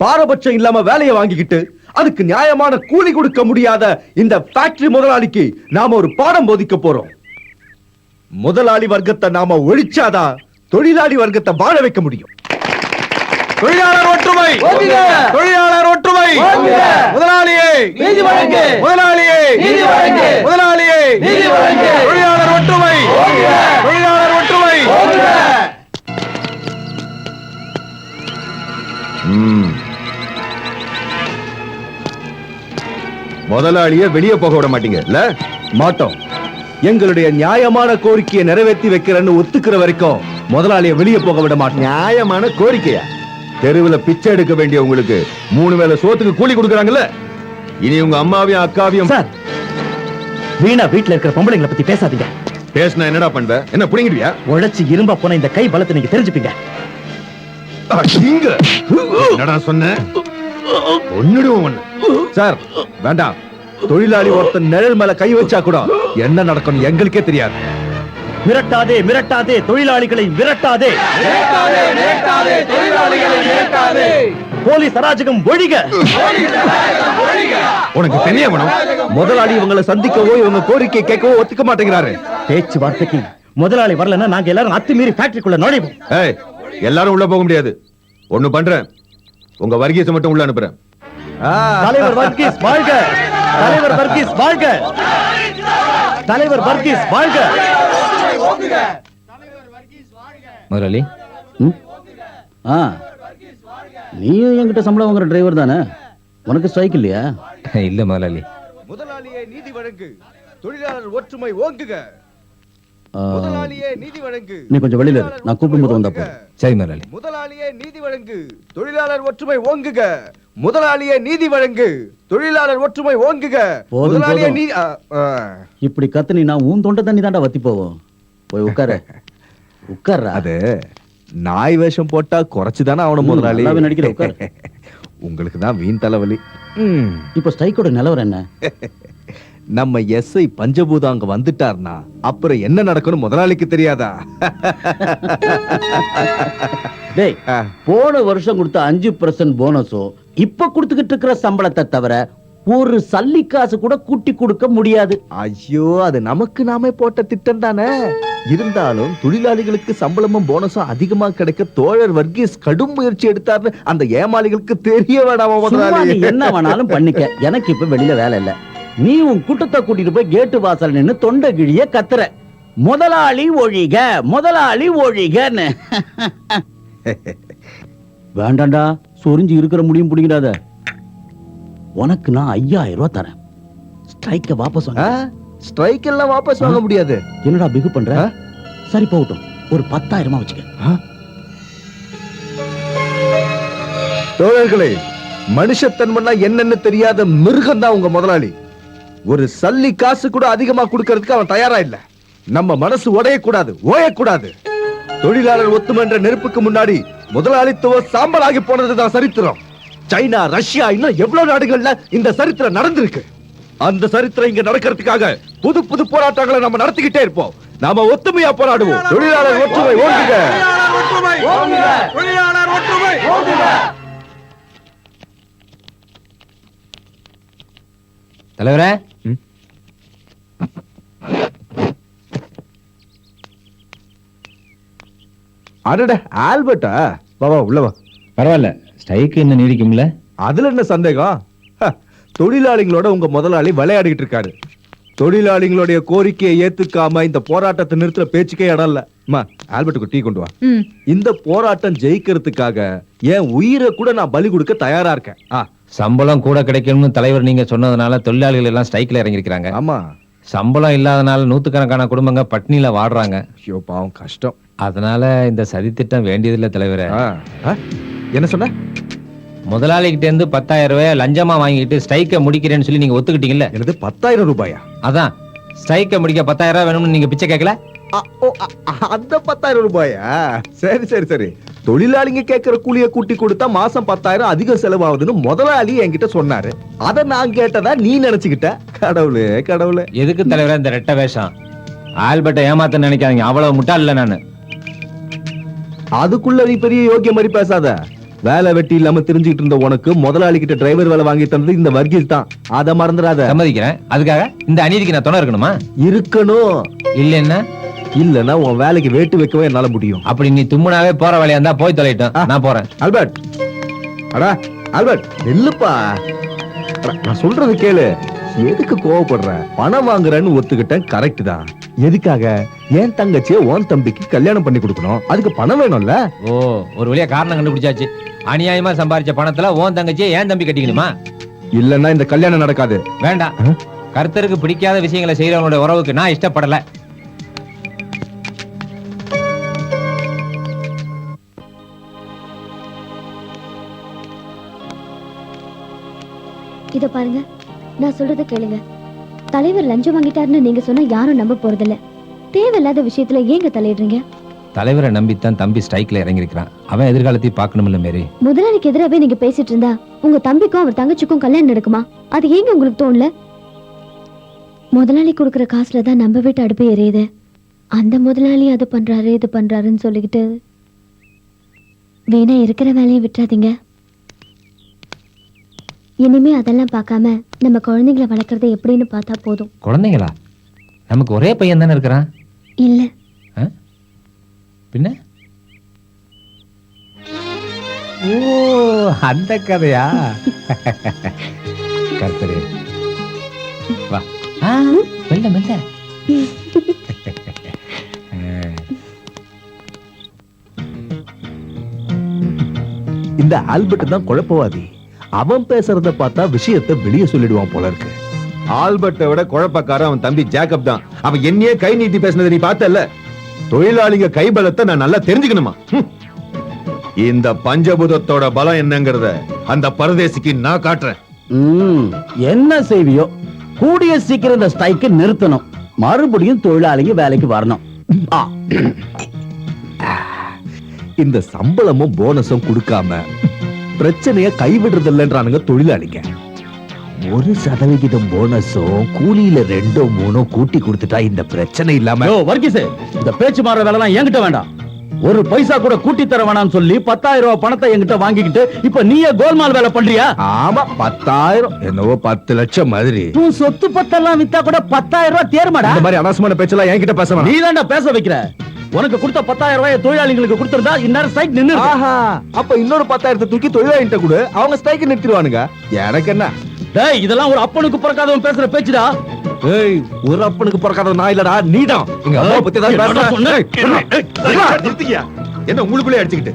பாரபட்சம் இல்லாம வேலையை வாங்கிக்கிட்டு அதுக்கு நியாயமான கூலி கொடுக்க முடியாத இந்த ஃபேக்டரி முதலாளிக்கு நாம ஒரு பாடம் போதிக்க போறோம். முதலாளி வர்க்கத்தை நாம ஒழிச்சாதான் தொழிலாளி வர்க்கத்தை வாழ வைக்க முடியும். தொழிலாளர் ஒற்றுமை, தொழிலாளர் ஒற்றுமை, முதலாளியே நீதி வழங்கு, முதலாளியே நீதி வழங்கு, முதலாளியே நீதி வழங்கு, தொழிலாளர் ஒற்றுமை, தொழிலாளர் ஒற்றுமை. முதலாளியை வெளியே போக விட மாட்டீங்க? மாட்டோம். எங்களுடைய நியாயமான கோரிக்கையை நிறைவேற்றி வைக்கிறேன்னு ஒத்துக்கிற வரைக்கும் முதலாளியை வெளியே போக விட மாட்டோம். நியாயமான கோரிக்கையா? தெருவில் பிச்சை எடுக்க வேண்டிய உங்களுக்கு 3 வேளை சோத்துக்கு கூலி கொடுக்கறாங்கல்ல, இனி உங்க அம்மாவையும் அக்காவையும். சார், வீணா வீட்டுல இருக்கிற பொம்பளைங்களை பத்தி பேசாதீங்க. பேசினா என்னடா பண்ணுவ? என்ன புடிங்கிடுவியா? உழைச்சி இரும்பா போன இந்த கை பலத்தை நீங்க தெரிஞ்சுப்பீங்க. என்னடா சொன்ன? ஒன்னுடுவோம். சார் வேண்டாம். தொழிலாளி ஒருத்தன் நிழல் மேல கை வச்சா கூட என்ன நடக்கும் எங்களுக்கே தெரியாது. மிரட்டாதே, மிரட்டாதே, தொழிலாளிகளை மிரட்டாதே, மிரட்டாதே, மிரட்டாதே, தொழிலாளிகளை மிரட்டாதே. போலீஸ் அராஜகம் ஒழிக. உனக்கு தெரிய வேணும். முதலாளி இவங்களை சந்திக்கவோ இவங்க கோரிக்கை கேட்கவோ ஒத்துக்க மாட்டேங்கிறாரு. பேச்சுவார்த்தைக்கு முதலாளி வரலன்னா நாங்க எல்லாரும் அத்துமீறி ஃபேக்டரிக்குள்ள நுழைவோம். எல்லாரும் உள்ள போக முடியாது. ஒண்ணு பண்றேன், உங்க வர்கீஸை மட்டும் உள்ள அனுப்புறேன். தலைவர் வர்கீஸ் வாழ்க, தலைவர் வர்கீஸ் வாழ்க, தலைவர் வர்கீஸ் வாழ்க. முதலாளி, நீயும் என்கிட்ட சம்பளம் வாங்குற டிரைவர் தானே? உனக்கு ஸ்ட்ரைக் இல்லையா? இல்ல முதலாளி. முதலாளியே நீதி வழங்கு, தொழிலாளர் ஒற்றுமை ஓங்குக. முதலாளியே நீதி வழங்கு. நீ கொஞ்சம் வெளியில இரு, நான் கூப்பிடும்போது வந்தப்போ. சரி முதலாளி. முதலாளியே நீதி வழங்கு, தொழிலாளர் ஒற்றுமை ஓங்குக. முதலாளியே நீதி வழங்கு, தொழிலாளர் ஒற்றுமை ஓங்குக. முதலாளியே நீ இப்படி கத்துனி நான் உன் தொண்டை தண்ணி தாண்டா வத்தி போவோம். போய் உட்கார, உட்கார்றா. அது நாய் வேஷம் போட்டா குறைச்சுதானே அவன முதலாளி. நடிக்கிற உட்கார். உங்களுக்கு தான் வீண் தலைவலி. இப்ப ஸ்ட்ரைக்கோட நிலவரம் என்ன? நம்ம எஸ்ஐ பஞ்சபூதம் அங்க வந்துட்டார்னா அப்புறம் என்ன நடக்கணும் முதலாளிக்கு தெரியாதா? டேய், போன வருஷம் கொடுத்த 5% போனஸோ இப்ப கொடுத்துக்கிட்டு இருக்கிற சம்பளத்தை தவிர ஒரு சல்லி காசு கூட கூட்டி கொடுக்க முடியாது. ஐயோ, அது நமக்கு நாமே போட்ட திட்டம் தானே. இருந்தாலும் தொழிலாளிகளுக்கு சம்பளமும் போனஸும் அதிகமா கிடைக்க தோழர் வர்கீஸ் கடும் முயற்சி எடுத்தாரு. அந்த ஏமாளிகளுக்கு தெரிய வேணாமா முதலாளி? என்ன வேணாலும் பண்ணிக்க, எனக்கு இப்ப வெளியில வேலை இல்ல. நீ உன் கூட்டத்தை கூட்டிட்டு போய் கேட்டு வாசல் நின்னு தொண்டை கிழிய கத்துற, முதலாளி ஒழிக, முதலாளி ஒழிகன்னு. வேண்டாண்டா, சொரிஞ்சு இருக்கிற முடியும் பிடிக்கிறாத. உனக்கு நான் 5000 ரூபாய் தரேன். ஸ்ட்ரைக்க வாபஸ் வாங்க. ஸ்ட்ரைக் எல்லாம் வாபஸ் வாங்க முடியாது. என்னடா பிகு பண்ற? சரி போகட்டும், ஒரு 10,000 வச்சுக்க. தோழர்களே, மனுஷத்தன்மைனா என்னன்னு தெரியாத மிருகம் தான் உங்க முதலாளி. ஒரு சல்லி காசு கூட அதிகமா கொடுக்கறதுக்கு அவன் தயாரா இல்ல. நம்ம மனசு உடையக்கூடாது, ஓயக்கூடாது. தொழிலாளர் ஒத்துமன்ற நெருப்புக்கு முன்னாடி முதலாளித்துவ சாம்பலாகி போனதுதான் சரித்திரம். சைனா, ரஷ்யா, இன்னும் எவ்வளவு நாடுகள்ல இந்த சரித்திரம் நடந்திருக்கு. அந்த சரித்திரம் இங்க நடக்கிறதுக்காக புது புது போராட்டங்களை நம்ம நடத்திக்கிட்டே இருப்போம். நாம ஒத்துமையா போராடுவோம். தொழிலாளர் ஒற்றுமை ஓங்குக, தொழிலாளர் ஒற்றுமை ஓங்குக. தலைவரே, அடட ஆல்பர்ட்டா, வா உள்ள வா. பரவாயில்ல, ஸ்ட்ரைக் என்ன நீடிக்கும்ல? அதுல என்ன சந்தேகம்? தொழிலாளிகளோட உங்க முதலாளி விளையாடிட்டு இருக்காரு. தொழிலாளிகளுடைய கோரிக்கையை ஏத்துக்காம இந்த போராட்டத்தை நிறுத்துற பேச்சுக்கே இடம் இல்ல. ஆல்பர்ட்டுக்கு டீ கொண்டு வா. இந்த போராட்டம் ஜெயிக்கிறதுக்காக என் உயிரை கூட நான் பலி கொடுக்க தயாரா இருக்கேன். சம்பளம் கூட கிடைக்கணும்னு தலைவர் நீங்க சொன்னதுனால தொழிலாளிகள் எல்லாம் ஸ்ட்ரைக்ல இறங்கிருக்காங்க. ஆமா, சம்பளம் இல்லாதனால 100கணக்கான குடும்பங்க பட்னியில வாடுறாங்க. ஐயோ பாவம், கஷ்டம். அதனால இந்த சதி திட்டம் வேண்டியதில்லை தலைவரே. என்ன சொன்ன? முதலாளிகிட்ட இருந்து 10,000 ரூபாய் லஞ்சமா வாங்கிட்டு ஸ்ட்ரைக்க முடிக்கிறேன்னு சொல்லி நீங்க ஒத்துக்கிட்டீங்கல்ல? எனது 10,000 ரூபாயா? அதான், ஸ்ட்ரைக்க முடிக்க 10,000 ரூபாய் வேணும்னு நீங்க பிச்சை கேட்கல? அந்த 10,000 ரூபாயா? சரி சரி சரி. தொழிலாளிங்க கேட்கிற கூலிய கூட்டி கொடுத்தா மாசம் 10,000 அதிகம் செலவாகுதுன்னு முதலாளி என்கிட்ட சொன்னாரு. அத நான் கேட்டதா நீ நினைச்சுக்கிட்ட? கடவுளே கடவுளே. எதுக்கு தலைவரே இந்த ரெட்ட வேஷம்? ஆல்பர்ட்டை ஏமாத்த நினைக்காதீங்க, அவ்வளவு முட்டாள் இல்ல நானு. அதுக்குள்ள நீ பெரிய யோக்கிய மாதிரி பேசாத. வேலை வெட்டி இல்லாம தெரிஞ்சுக்கிட்டு இருந்த உனக்கு முதலாளி கிட்ட டிரைவர் வேலை வாங்கி தந்தது இந்த வர்கீஸ் தான். அத மறந்துடாத. சம்மதிக்கிறேன். அதுக்காக இந்த அநீதிக்கு நான் துணை இருக்கணுமா? இருக்கணும். இல்லன்னா இல்லன்னா உன் வேலைக்கு வேட்டு வைக்கவே என்னால முடியும். அப்படி நீ தும்முனாவே போற வேலையா இருந்தா போய் தொலைட்டோம். நான் போறேன். ஆல்பர்ட், அடா ஆல்பர்ட் இல்லப்பா, நான் சொல்றது கேளு. எதுக்கு கோவப்படுற? பணம் வாங்குறேன்னு ஒத்துக்கிட்டேன், கரெக்ட் தான். எதுக்காக? என் தங்கச்சியை உன் தம்பிக்கு கல்யாணம் பண்ணி கொடுக்கணும், அதுக்கு பணம் வேணும்ல. ஓ, ஒரு வழியா காரணம் கண்டுபிடிச்சாச்சு. அநியாயமா சம்பாரிச்ச பணத்துல உன் தங்கச்சியை ஏன் தம்பி கட்டிக்கணுமா? இல்லன்னா இந்த கல்யாணம் நடக்காது. வேண்டாம். கர்த்தருக்கு பிடிக்காத விஷயங்களை செய்யறவங்களோட உறவுக்கு நான் இஷ்டப்படல. இத பாருங்க, நான் சொல்றத கேளுங்க. தலைவர் லஞ்சம் வாங்கிட்டாருன்னு நீங்க சொன்னா யாரும் நம்ப போறதில்ல. தேவையில்லாத விஷயத்துல ஏங்க தலையிடுறீங்க? தலைவரை நம்பித்தான் தம்பி ஸ்ட்ரைக்ல இறங்கி இருக்கிறான். அவன் எதிர்காலத்தை பார்க்கணும்ல மேரி. முதலாளிக்கு எதிராவே நீங்க பேசிட்டு இருந்தா உங்க தம்பிக்கும் அவர் தங்கச்சிக்கும் கல்யாணம் நடக்குமா? அது ஏங்க உங்களுக்கு தோணல? முதலாளி கொடுக்கற காசுல தான் நம்ம வீட்டு அடுப்பு எரியுது. அந்த முதலாளி அது பண்றாரு இது பண்றாருன்னு சொல்லிக்கிட்டு வேணா இருக்கிற வேலையை விட்டுறாதீங்க. இனிமே அதெல்லாம் பார்க்காம நம்ம குழந்தைங்களை வளர்க்கறது எப்படின்னு பார்த்தா போதும். குழந்தைங்களா? நமக்கு ஒரே பையன் தானே இருக்கிறான். இல்ல பின்ன? ஓ, அந்த கதையா? கர்த்தரே வா. மெல்ல மெல்ல. இந்த ஆல்பர்ட் தான் குழப்பவாதி. அவன் பேசுறத பார்த்தா விஷயத்தை வெளியே சொல்லிடுவான் போல இருக்கு. ஆல்பர்ட்டை விட குழப்பக்காரன் அவன் தம்பி ஜேக்கப் தான். அவன் என்னையே கை நீட்டி பேசினதை நீ பார்த்தல. தொழிலாளிங்க கைபலத்தை நான் நல்லா தெரிஞ்சுக்கணுமா? இந்த பஞ்சபூதத்தோட பலம் என்னங்கறத அந்த பரதேசிக்கு நான் காட்டுறேன். என்ன செய்வியோ, கூடிய சீக்கிரம் இந்த ஸ்ட்ரைக்கை நிறுத்தணும். மறுபடியும் தொழிலாளிங்க வேலைக்கு வரணும். இந்த சம்பளமும் போனஸும் கொடுக்காம பிரச்சனைய கைவிடுறதில்லைன்றானுங்க தொழிலாளிங்க. 1% போனஸும் கூலியில 2-3 கூட்டி கொடுத்துட்டா இந்த பிரச்சனை இல்லாம. வர்கீஸ், இந்த பேச்சு மாற வேலை எல்லாம் என்கிட்ட வேண்டாம். ஒரு பைசா கூட கூட்டி தர வேணாம்னு சொல்லி 10,000 ரூபாய் பணத்தை என்கிட்ட வாங்கிக்கிட்டு இப்ப நீயே கோல்மால் வேலை பண்றியா? ஆமா, 10,000 என்னவோ 10 லட்சம் மாதிரி. உன் சொத்து பத்தெல்லாம் வித்தா கூட 10,000 ரூபாய் தேர்மாடா. இந்த மாதிரி அனாவசியமான பேச்செல்லாம் என்கிட்ட பேச நீ தான்டா பேச வைக்கிற. உனக்கு கொடுத்த 10,000 ரூபாய் தொழிலாளிகளுக்கு கொடுத்திருந்தா இந்நேரம் ஸ்ட்ரைக் நின்னு. அப்ப இன்னொரு 10,000 தூக்கி தொழிலாளிகிட்ட கொடு, அவங்க ஸ்ட்ரைக் நிறுத்திடுவானுங்க. எனக்கு என்ன? டேய், இதெல்லாம் ஒரு அப்பனுக்கு பிறக்காதவன் பேசுற பேச்சுடா. ஏய், ஒரு அப்பனுக்கு பிறக்காத நான் இல்லடா, நீதான். எங்க அம்மா பத்தி தான் நிறுத்திக்கியா? என்ன உங்களுக்குள்ளே அடிச்சுக்கிட்டு?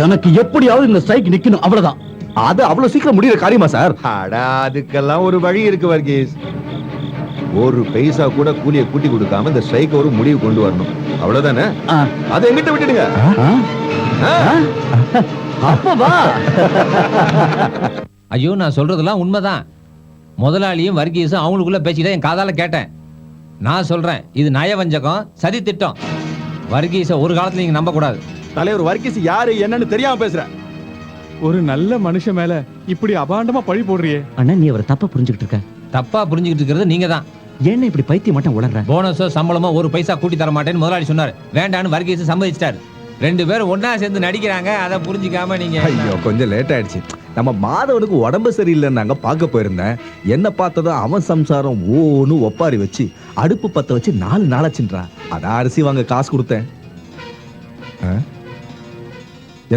எனக்கு எப்படியாவது இந்த ஸ்ட்ரைக் நிக்கணும், அவ்வளவுதான். அது அவ்வளவு சீக்கிரம் முடியற காரியமா சார்? அடா, அதுக்கெல்லாம் ஒரு வழி இருக்கு வர்கீஸ். ஒரு பைசா கூட கூலியை கூட்டி கொடுக்காம இந்த ஸ்ட்ரைக் ஒரு முடிவு கொண்டு வரணும், அவ்வளவுதானே? அதை எங்கிட்ட விட்டுடுங்க. அப்பவா? ஐயோ, நான் சொல்றதெல்லாம் உண்மைதான். முதலாளியும் வர்கீஸும் அவங்களுக்குள்ள பேசிக்கிட்ட என் காதால கேட்டேன். நான் சொல்றேன், இது நயவஞ்சகம், சதி திட்டம். வர்கீஸை ஒரு காலத்துல நீங்க நம்ப கூடாது. தலைவர் வர்கீஸ் யாரு என்னன்னு தெரியாம பேசுற. ஒரு நல்ல மனுஷன் மேல இப்படி அபாண்டமா பழி போடுறியே. அண்ணா, நீ அவரை தப்பா புரிஞ்சுக்கிட்டு இருக்க. தப்பா புரிஞ்சுக்கிட்டு இருக்கிறது நீங்க தான். என்ன இப்படி பைத்தியம் மட்டும் உளர்ற? போனஸோ சம்பளமோ ஒரு பைசா கூட்டி தர மாட்டேன்னு முதலாளி சொன்னாரு. வேண்டான்னு வர்கீஸ் சம்மதிச்சிட்டாரு. 2 பேரும் ஒன்னா சேர்ந்து நடிக்கிறாங்க. அதை புரிஞ்சுக்காம நீங்க. ஐயோ, கொஞ்சம் லேட் ஆயிடுச்சு. நம்ம மாதவனுக்கு உடம்பு சரியில்லைன்னு நாங்க பார்க்க போயிருந்தேன். என்ன பார்த்ததும் அவன் சம்சாரம் ஓன்னு ஒப்பாரி வச்சு அடுப்பு பத்த வச்சு 4 நாளாச்சுன்றான். அதான் அரிசி வாங்க காசு கொடுத்தேன்.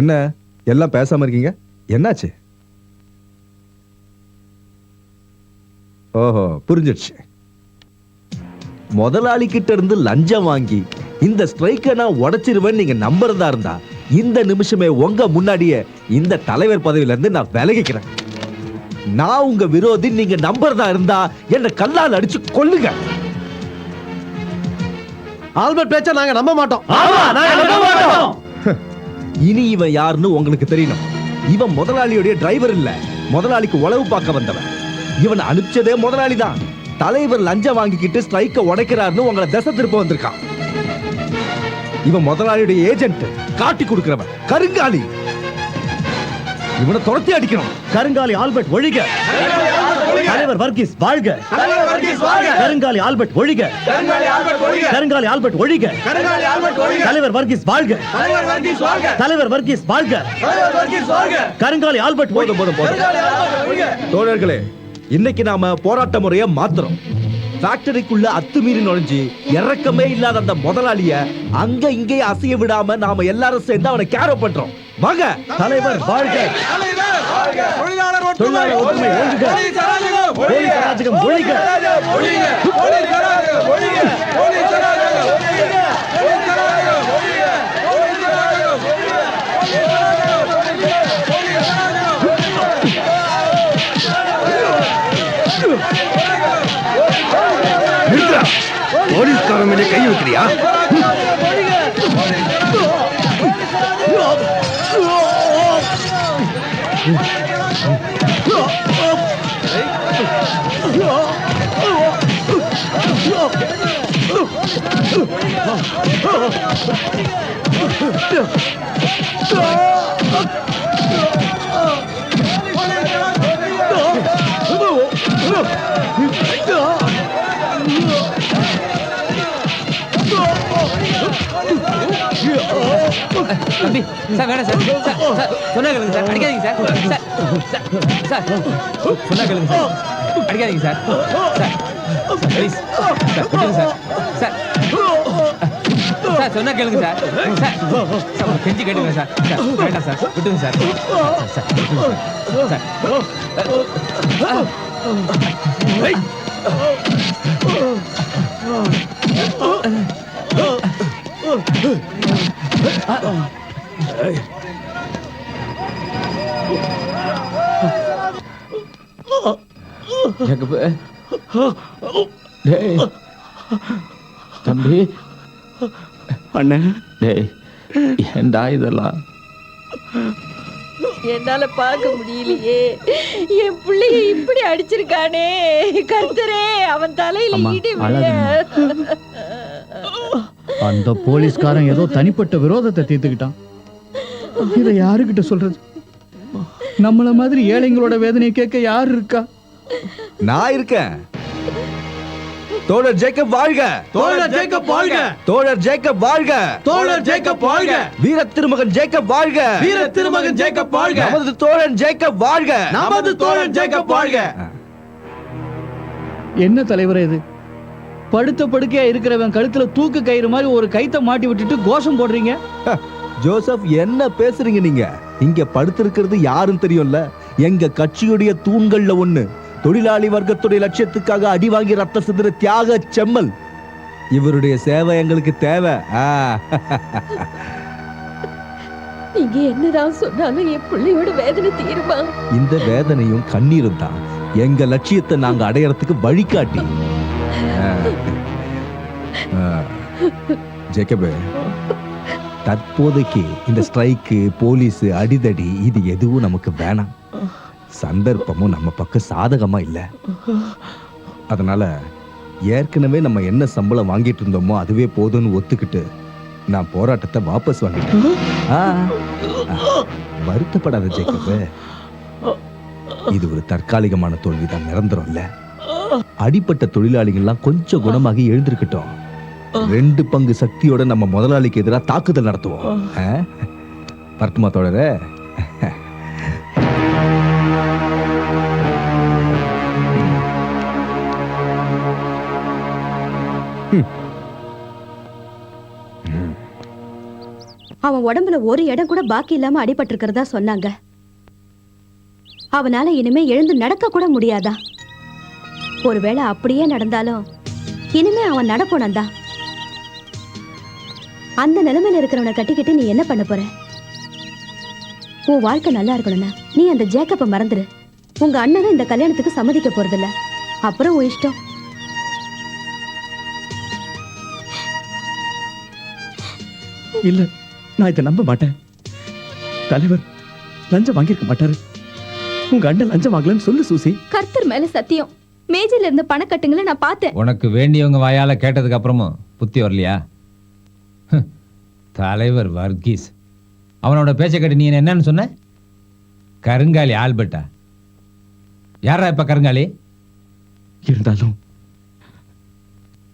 என்ன எல்லாம் பேசாம இருக்கீங்க? என்னாச்சு? ஓஹோ, புரிஞ்சிடுச்சு. முதலாளி கிட்ட இருந்து லஞ்சம் வாங்கி இந்த ஸ்ட்ரைக்கை நான் உடைச்சிருவேன் நீங்க நம்புறதா இருந்தா இந்த நிமிஷமே உங்க முன்னாடியே இந்த தலைவர் பதவியில இருந்து நான் விலகிக்கிறேன். நான் உங்க விரோதி நீங்க நம்புறதா இருந்தா என்ன கல்லால் அடிச்சு கொல்லுங்க. ஆல்பர்ட் பேச்ச நாங்க நம்ப மாட்டோம். இனி இவன் யாருன்னு உங்களுக்கு தெரியணும். இவன் முதலாளியுடைய டிரைவர் இல்ல, முதலாளிக்கு உளவு பார்க்க வந்தவன். இவன் அனுப்பிச்சதே முதலாளி தான். தலைவர் லஞ்சம் வாங்கிக்கிட்டு ஸ்ட்ரைக்க உடைக்கிறாருன்னு உங்களை திசை திருப்ப வந்திருக்கான். இவன் முதலாளியுடைய ஏஜென்ட், காட்டி கொடுக்கிறவன், கருங்காலி. இவனை துரத்தி அடிக்கணும். கருங்காலி ஆல்பர்ட் ஒழிக. தலைவர் வர்கீஸ் வாழ்க. கருங்காலி ஆல்பர்ட் ஒழிக. கருங்காலி ஆல்பர்ட் ஒழிக. தலைவர் வர்கீஸ் வாழ்க. தலைவர் வர்கீஸ் வாழ்க. கருங்காலி ஆல்பர்ட் போதும் போதும் போதும். தோழர்களே, இன்னைக்கு நாம போராட்ட முறைய மாத்துறோம். ஃபேக்டரிக்குள்ள அத்துமீறி நுழைஞ்சு இறக்கமே இல்லாத அந்த முதலாளிய அங்க இங்கே அசைய விடாம நாம எல்லாரும் சேர்ந்து அவனை கேர பண்றோம். வாங்க. தலைவர் வாழ்க. தொழிலாளர் ஒற்றுமை ஒழிக. போலீஸ் அராஜகம் ஒழிக. போலீஸ்காரன் மேலே கை வைக்கிறியா? தம்பி சார் வேணாம் சார். சார் சொன்னா கேளுங்க சார். அடிக்காதீங்க சார். சார் சொன்னா கேளுங்க சார். அடிக்காதீங்க சார். சார் ப்ளீஸ் சார் விட்டுங்க சார். சார் சார் சொன்னா கேளுங்க சார். சார் கெஞ்சி கேட்டுங்க சார். சார் வேண்டாம் சார் விட்டுங்க சார். சார் தம்பி அண்ணன் டேய் ஏண்டா இதெல்லாம்? என்னால பார்க்க முடியலையே, என் பிள்ளைய இப்படி அடிச்சிருக்கானே. கர்த்தரே, அவன் தலையில அம்மா, இடி விழ. அழாதம்மா. அந்த போலீஸ்காரன் ஏதோ தனிப்பட்ட விரோதத்தை தீர்த்துக்கிட்டான். இதை யாருக்கிட்ட சொல்றது? நம்மள மாதிரி ஏழைங்களோட வேதனையை கேட்க யாரு இருக்கா? நான் இருக்கேன். தோழர் ஜேக்கப் வாழ்க. தோழர் ஜேக்கப் வாழ்க. தோழர் ஜேக்கப் வாழ்க. தோழர் ஜேக்கப் வாழ்க. வீர திருமகன் ஜேக்கப் வாழ்க. வீர திருமகன் ஜேக்கப் வாழ்க. நமது தோழன் ஜேக்கப் வாழ்க. நமது தோழன் ஜேக்கப் வாழ்க. என்ன தலைவரே இது? படுத்த படுக்கையா இருக்கிறவன் கழுத்துல தூக்கு கயிறு மாதிரி ஒரு கைத்தை மாட்டி விட்டுட்டு கோஷம் போடுறீங்க. ஜோசப், என்ன பேசுறீங்க நீங்க? இங்க படுத்திருக்கிறது யாருன்னு தெரியும்ல? எங்க கட்சியுடைய தூண்கள்ல ஒண்ணு. தொழிலாளி வர்க்கத்துடைய லட்சியத்துக்காக அடி வாங்கி ரத்த சிந்துற தியாக செம்மல். இவருடைய சேவை எங்களுக்கு தேவை. நீங்க என்னதான் சொன்னாலும் என் பிள்ளையோட வேதனை தீருமா? இந்த வேதனையும் கண்ணீரும் தான் எங்க லட்சியத்தை நாங்க அடையறதுக்கு வழிகாட்டி. ஜேக்கப், தற்போதைக்கு இந்த ஸ்ட்ரைக்கு, போலீஸ், அடிதடி இது எதுவும் நமக்கு வேணாம். சந்தர்ப்பமும் நம்ம பக்கம் சாதகமா இல்ல. அதனால ஏற்கனவே நம்ம என்ன சம்பளம் வாங்கிட்டு இருந்தோமோ அதுவே போதும்னு ஒத்துக்கிட்டு நான் போராட்டத்தை வாபஸ் வாங்கிட்டேன். வருத்தப்படாத ஜேக்கப், இது ஒரு தற்காலிகமான தோல்விதான், நிரந்தரம் இல்ல. அடிப்பட்ட தொழிலாளிகள்லாம் கொஞ்சம் குணமாகி எழுந்திருக்கட்டும். 2 பங்கு சக்தியோட நம்ம முதலாளிக்கு எதிராக தாக்குதல் நடத்துவோம். பர்த்துமா தோழரே? அவன் உடம்புல ஒரு இடம் கூட பாக்கி இல்லாம அடிபட்டு இருக்கிறதா சொன்னாங்க. அவனால இனிமே எழுந்து நடக்க கூட முடியாதா? ஒருவேளை அப்படியே நடந்தாலும் இனிமே அவன் நடப்போனந்தா. அந்த நிலைமையில இருக்கிறவனை கட்டிக்கிட்டு நீ என்ன பண்ண போற? உன் வாழ்க்கை நல்லா இருக்கணும்னா நீ அந்த ஜேக்கப்பை மறந்துரு. உங்க அண்ணனும் இந்த கல்யாணத்துக்கு சம்மதிக்க போறதில்ல. அப்புறம் உன் இஷ்டம். இல்ல, நான் இதை நம்ப மாட்டேன். தலைவர் லஞ்சம் வாங்கியிருக்க மாட்டாரு. உங்க அண்ணன் லஞ்சம் வாங்கலன்னு சொல்லு சூசி. கர்த்தர் மேல சத்தியம், மேஜையில இருந்த பணக்கட்டுங்களை நான் பார்த்தேன். உனக்கு வேண்டியவங்க வாயால கேட்டதுக்கு அப்புறமும் புத்தி வரலையா? தலைவர் வர்கீஸ், அவனோட பேச்சை கேட்டு நீ என்னன்னு சொன்ன? கருங்காலி ஆல்பர்ட்டா? யாரா இப்ப கருங்காலி? இருந்தாலும்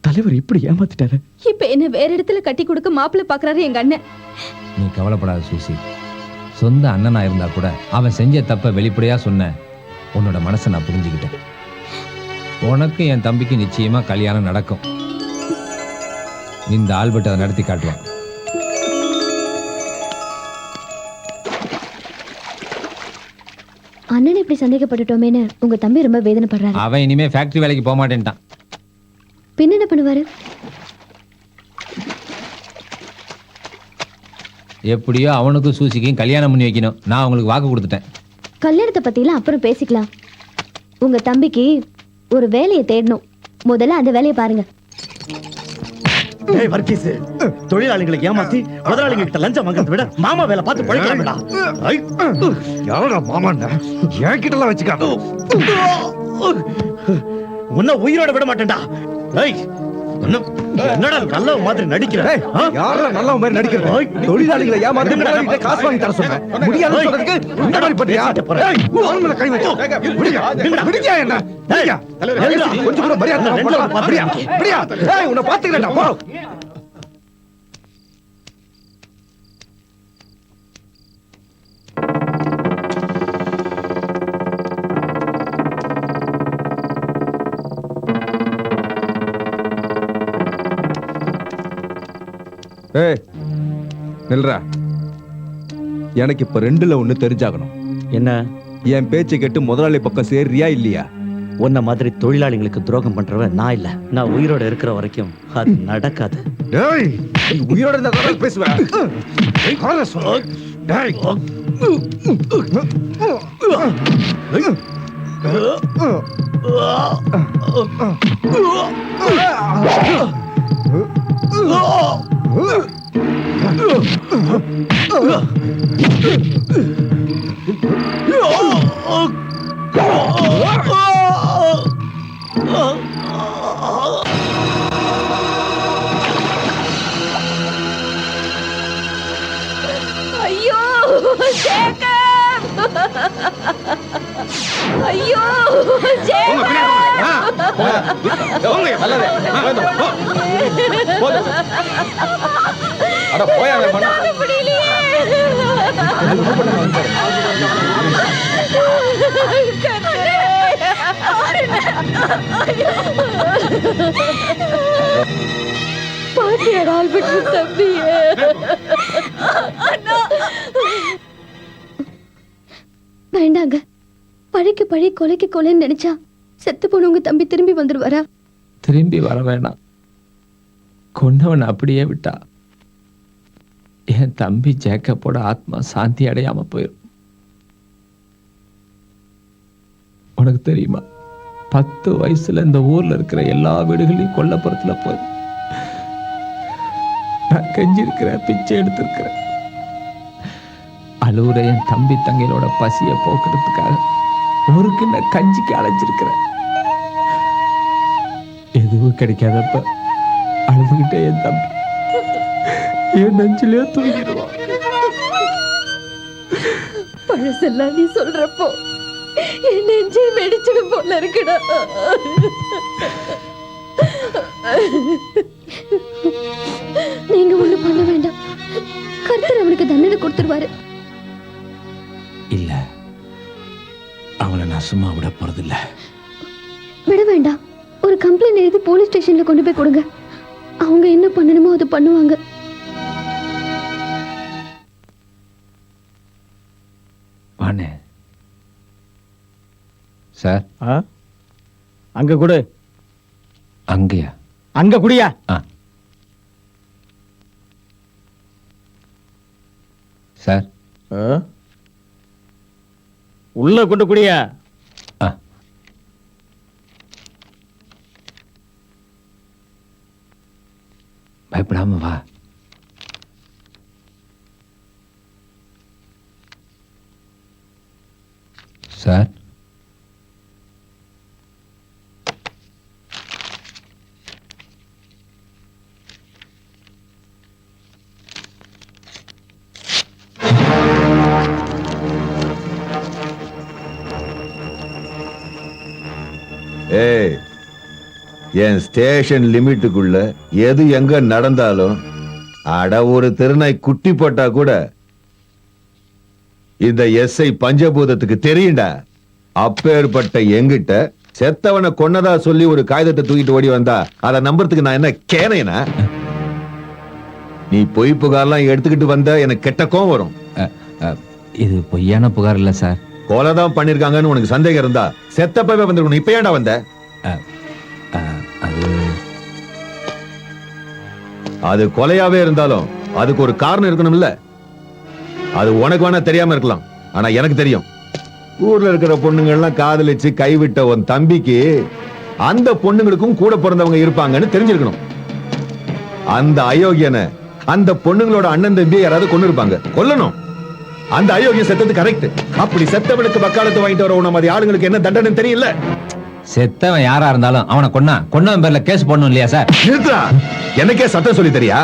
தலைவர் இப்படி ஏமாத்திட்டாரு. இப்ப என்ன வேற இடத்துல கட்டி கொடுக்க மாப்பிள்ளை பாக்குறாரு எங்க அண்ணன். நீ கவலைப்படாத சூசி. சொந்த அண்ணனா இருந்தா கூட அவன் செஞ்ச தப்ப வெளிப்படையா சொன்ன உன்னோட மனசை நான் புரிஞ்சுக்கிட்டேன். உனக்கு என் தம்பிக்கு நிச்சயமா கல்யாணம் நடக்கும். இந்த ஆல்பர்ட் அதை நடத்தி காட்டுவான். அண்ணன் இப்படி சந்தேகப்பட்டுட்டோமேன்னு உங்க தம்பி ரொம்ப வேதனைப்படுறாரு. அவன் இனிமே ஃபேக்டரி வேலைக்கு போக மாட்டேன்ட்டான். பின்ன என்ன பண்ணுவாரு? எப்படியோ அவனுக்கும் சூசிக்கும் கல்யாணம் பண்ணி வைக்கணும். நான் அவங்களுக்கு வாக்கு கொடுத்துட்டேன். கல்யாணத்தை பத்திலாம் அப்புறம் பேசிக்கலாம். உங்க தம்பிக்கு ஒரு வேலையை தேடணும். முதல்ல அந்த வேலையை பாருங்க. ஏய் வர்க்கீஸ், தொழிலாளிகளை ஏமாத்தி முதலாளிங்க கிட்ட லஞ்சம் வாங்குறதை விட மாமா வேலை பார்த்து பழைக்கலாம்டா. யாரோட மாமாண்டா என்கிட்ட எல்லாம் வச்சுக்காத. உன்னை உயிரோட விட மாட்டேன்டா. ஏய் என்னடா நல்ல மாதிரி நடிக்கிற? யாரா நல்ல மாதிரி நடிக்கிற? தொழிலாளிகளை ஏமாத்தி முதலாளிகிட்ட காசு வாங்கி தர சொன்னேன். முடியாதுன்னு சொல்றதுக்கு இந்த மாதிரி பண்றியா? அவன் மேல கை வைக்க முடியா? முடியா என்ன? கொஞ்சம் கூட மரியாதை முடியா? முடியா? ஏய் உன்னை பாத்துக்கிறேன்டா. போ. ஏய் நில்றா. எனக்கு இப்ப ரெண்டுல ஒண்ணு தெரிஞ்சாகணும். என்ன? என் பேச்சை கேட்டு முதலாளி பக்கம் சேர்றியா இல்லையா? உன்ன மாதிரி தொழிலாளிகளுக்கு துரோகம் பண்றவன் நான் இல்ல. நான் உயிரோட இருக்கிற வரைக்கும் அது நடக்காது. ஏய் நீ உயிரோட இருந்தா தான் பேசுவேன். ஏய் கால சொல். டேய் ஐயோ ஜேக்கப்! ஐயோ பாட்டியடா ஆல்பர்ட் தம்பியே. வேண்டாங்க. பழிக்கு பழி கொலைக்கு கொலைன்னு நினைச்சா செத்து போனவங்க தம்பி திரும்பி வந்துடுவாரா? திரும்பி வர வேணாம். கொன்னவன் அப்படியே விட்டா என் தம்பி ஜேக்கப்போட ஆத்மா சாந்தி அடையாம போயிடும். உனக்கு தெரியுமா, 10 வயசுல இந்த ஊர்ல இருக்கிற எல்லா வீடுகளையும் கொல்லப்புறத்துல போய் நான் கெஞ்சிருக்கிறேன், பிச்சை எடுத்திருக்கிறேன். அழுவுற என் தம்பி தங்கைகளோட பசியை போக்குறதுக்காக ஒரு கிண்ண கஞ்சிக்கு அழைச்சிருக்கிறேன். எதுவும் கிடைக்காதப்ப அழுதுகிட்டே என் தம்பி என் நெஞ்சிலே தூங்கிடுவான். பழசெல்லாம் நீ சொல்றப்போ என் நெஞ்சே வெடிச்சிடும் போல இருக்குடா. நீங்க ஒண்ணு பண்ண வேண்டாம். கர்த்தர் அவனுக்கு தண்டனை கொடுத்துருவாரு. இல்ல, அவனை நான் சும்மா விட போறதில்ல. விட வேண்டாம். ஒரு கம்ப்ளைண்ட் எழுதி போலீஸ் ஸ்டேஷன்ல கொண்டு போய் கொடுங்க. அவங்க என்ன பண்ணணுமோ அது பண்ணுவாங்க. வானே சார். அங்க கொடு. அங்கயா? அங்க குடியா. சார் உள்ள கொண்டு குடியா. பயப்படாம வா. சார் ஏய் என் ஸ்டேஷன் லிமிட்டுக்குள்ள எது எங்க நடந்தாலும் அட ஒரு திருநாய் குட்டி போட்டா கூட இந்த எஸ்ஐ பஞ்சபூதத்துக்கு தெரியும்டா. அப்பேற்பட்ட எங்கிட்ட செத்தவனை கொன்னதா சொல்லி ஒரு காகிதத்தை தூக்கிட்டு ஓடி வந்தா அதை நம்புறதுக்கு நான் என்ன கேனையனா? நீ பொய் புகார்லாம் எடுத்துக்கிட்டு வந்த எனக்கு கெட்ட கோவம் வரும். இது பொய்யான புகார் இல்ல சார். கொலைதான் பண்ணிருக்காங்கன்னு உனக்கு சந்தேகம் இருந்தா செத்தப்பவே வந்துருக்கணும். இப்ப ஏன்டா வந்த? அது அது கொலையாவே இருந்தாலும் அதுக்கு ஒரு காரணம் இருக்கணும்ல. அது உனக்கு வேணா தெரியாம இருக்கலாம், ஆனா எனக்கு தெரியும். ஊர்ல இருக்கிற பொண்ணுங்க எல்லாம் காதலிச்சு கைவிட்ட உன் தம்பிக்கு அந்த பொண்ணுங்களுக்கும் கூட பிறந்தவங்க இருப்பாங்கன்னு தெரிஞ்சிருக்கணும். அந்த அயோக்கியனை அந்த பொண்ணுங்களோட அண்ணன் தம்பி யாராவது கொண்டு இருப்பாங்க, கொல்லணும். அந்த அயோக்கியம் செத்தது கரெக்ட். அப்படி செத்தவனுக்கு வக்காலத்து வாங்கிட்டு வர உன மாதிரி ஆளுங்களுக்கு என்ன தண்டனை தெரியல. செத்தவன் யாரா இருந்தாலும் அவனை கொன்னவன் பேர்ல கேஸ் போடணும் இல்லையா சார்? நிறுத்துடா. எனக்கே சட்டம் சொல்லி தெரியா?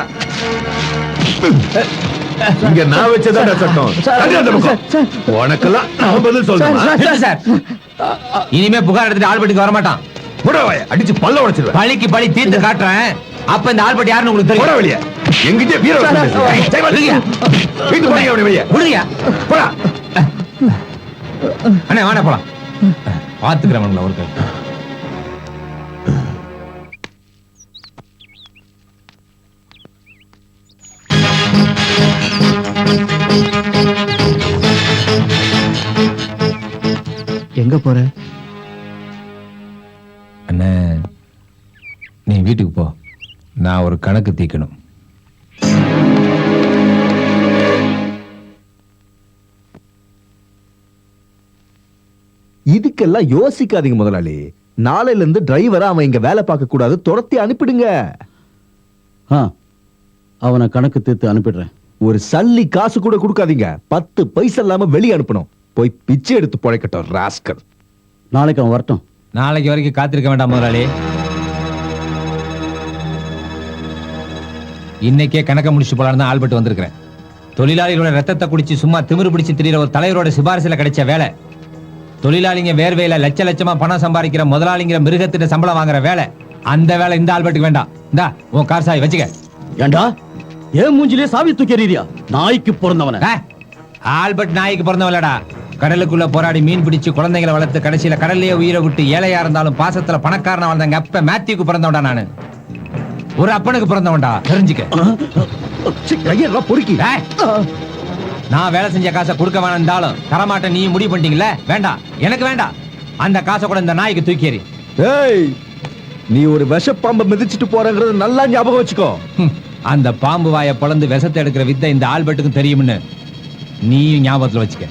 இங்க நான் வச்சதான் சட்டம். தள்ளி அந்த பக்கம். உனக்கெல்லாம் நான் பதில் சொல்றேன். நிறுத்து சார். இனிமே புகார் எடுத்துட்டு ஆல்பர்ட்டுக்கு வர மாட்டான். முடவாய அடிச்சு பல்ல உடைச்சிருவேன். பழிக்கு பழி தீர்த்து காட்டுறேன். அப்ப இந்த ஆல்பர்ட் யாருன்னு உங்களுக்கு தெரியும். போடா வெளிய. எங்கிட்டே வீர வீட்டு போய் அவனை வெளிய. விடுறியா? போடா. அண்ணே வாடா போலாம். பாத்துக்கிறவங்கள ஒரு கை. எங்க போற? அண்ணே நீ வீட்டுக்கு போ. நான் ஒரு கணக்கு தீக்கணும். இதுக்கெல்லாம் யோசிக்காதீங்க முதலாளி. நாளையில இருந்து டிரைவரா அவன் இங்க வேலை பார்க்க கூடாது, துரத்தி அனுப்பிடுங்க. அவனை கணக்கு தீர்த்து அனுப்பிடுறேன். ஒரு சல்லி காசு கூட கொடுக்காதீங்க. 10 பைசா இல்லாம வெளியே அனுப்பணும். போய் பிச்சை எடுத்து பொழைக்கட்டும் ராஸ்கல். நாளைக்கு அவன் வரட்டும். நாளைக்கு வரைக்கும் காத்திருக்க வேண்டாம் முதலாளி. இன்னைக்கே கணக்க முடிச்சு போலான்னு தான் ஆல்பர்ட் வந்திருக்கிறேன். தொழிலாளிகளோட ரத்தத்தை குடிச்சு சும்மா திமிரு பிடிச்சு திரியிற ஒரு தலைவரோட சிபாரிசுல கிடைச்ச வேலை. தொழிலாளிங்க வேர்வையில லட்ச லட்சமா பணம் சம்பாதிக்கிற முதலாளிங்கிற மிருகத்திட்ட சம்பளம் வாங்குற வேலை. அந்த வேலை இந்த ஆல்பர்ட்டுக்கு வேண்டாம். இந்தா உன் கார் சாவி வச்சுக்க. ஏண்டா ஏன் மூஞ்சிலே சாவி தூக்கி எறியா? நாய்க்கு பிறந்தவன. ஆல்பர்ட் நாய்க்கு பிறந்தவளடா. கடலுக்குள்ள போராடி மீன் பிடிச்சு குழந்தைகளை வளர்த்து கடைசியில கடல்லையே உயிரை விட்டு ஏழையா இருந்தாலும் பாசத்துல பணக்காரனா வளர்ந்தாங்க அப்ப மேத்யூக்கு பிறந்தவன்டா நானு. ஒரு அப்பனுக்கு பிறந்தவன்டா, தெரிஞ்சுக்க. பொறுக்கி நான் வேலை செஞ்ச காசை கொடுக்க வேணாம் தரமாட்ட நீ முடிவு பண்ணிட்டீங்கல்ல? வேண்டாம், எனக்கு வேண்டாம். அந்த காசை கூட இந்த நாய்க்கு தூக்கி எறி. ஏய், நீ ஒரு விஷப்பாம்பை மிதிச்சிட்டு போறங்கிறது நல்லா ஞாபகம் வச்சுக்கோ. அந்த பாம்பு வாயை பொளந்து விஷத்தை எடுக்கிற வித்தை இந்த ஆல்பர்ட்டுக்கும் தெரியும்னு நீ ஞாபகத்துல வச்சுக்க.